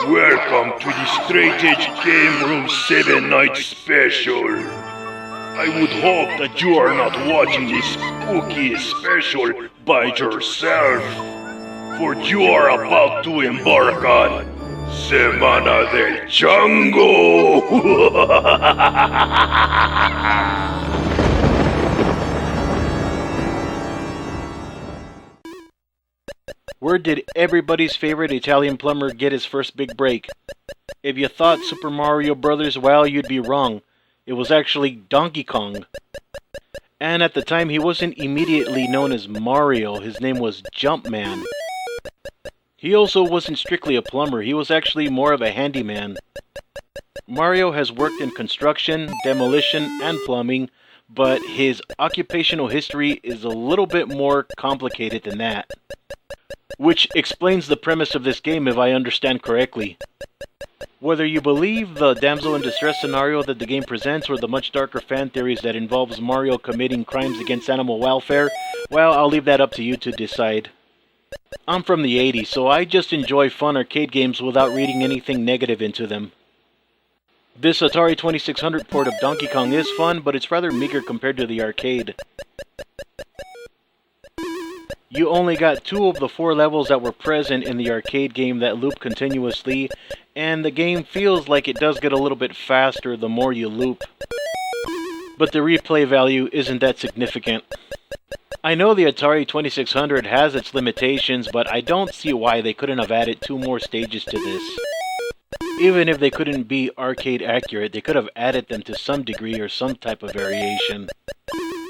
Welcome to the Straight Edge Game Room 7 Night Special. I would hope that you are not watching this spooky special by yourself, for you are about to embark on Semana del Chango! Where did everybody's favorite Italian plumber get his first big break? If you thought Super Mario Brothers, well, you'd be wrong. It was actually Donkey Kong. And at the time, he wasn't immediately known as Mario. His name was Jumpman. He also wasn't strictly a plumber. He was actually more of a handyman. Mario has worked in construction, demolition, and plumbing, but his occupational history is a little bit more complicated than that. Which explains the premise of this game if I understand correctly. Whether you believe the damsel in distress scenario that the game presents or the much darker fan theories that involves Mario committing crimes against animal welfare, well, I'll leave that up to you to decide. I'm from the 80s, so I just enjoy fun arcade games without reading anything negative into them. This Atari 2600 port of Donkey Kong is fun, but it's rather meager compared to the arcade. You only got 2 of the 4 levels that were present in the arcade game that loop continuously, and the game feels like it does get a little bit faster the more you loop. But the replay value isn't that significant. I know the Atari 2600 has its limitations, but I don't see why they couldn't have added 2 more stages to this. Even if they couldn't be arcade accurate, they could have added them to some degree or some type of variation.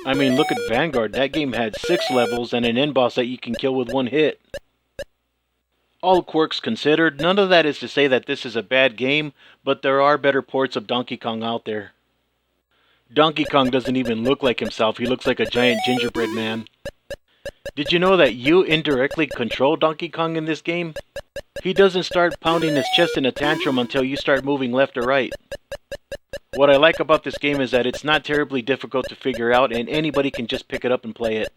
I mean, look at Vanguard. That game had 6 levels and an end boss that you can kill with 1 hit. All quirks considered, none of that is to say that this is a bad game, but there are better ports of Donkey Kong out there. Donkey Kong doesn't even look like himself. He looks like a giant gingerbread man. Did you know that you indirectly control Donkey Kong in this game? He doesn't start pounding his chest in a tantrum until you start moving left or right. What I like about this game is that it's not terribly difficult to figure out and anybody can just pick it up and play it.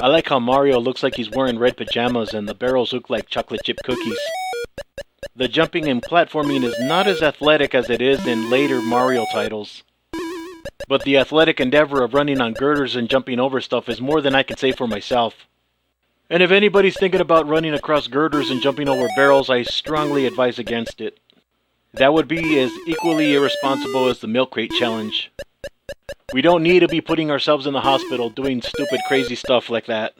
I like how Mario looks like he's wearing red pajamas and the barrels look like chocolate chip cookies. The jumping and platforming is not as athletic as it is in later Mario titles. But the athletic endeavor of running on girders and jumping over stuff is more than I can say for myself. And if anybody's thinking about running across girders and jumping over barrels, I strongly advise against it. That would be as equally irresponsible as the milk crate challenge. We don't need to be putting ourselves in the hospital doing stupid crazy stuff like that.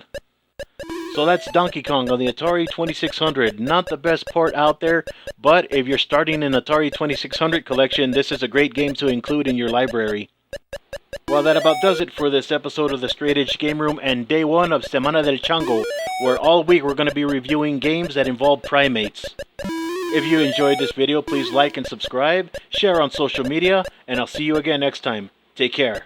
So that's Donkey Kong on the Atari 2600. Not the best port out there, but if you're starting an Atari 2600 collection, this is a great game to include in your library. Well, that about does it for this episode of the Straight Edge Game Room and day 1 of Semana del Chango, where all week we're going to be reviewing games that involve primates. If you enjoyed this video, please like and subscribe, share on social media, and I'll see you again next time. Take care.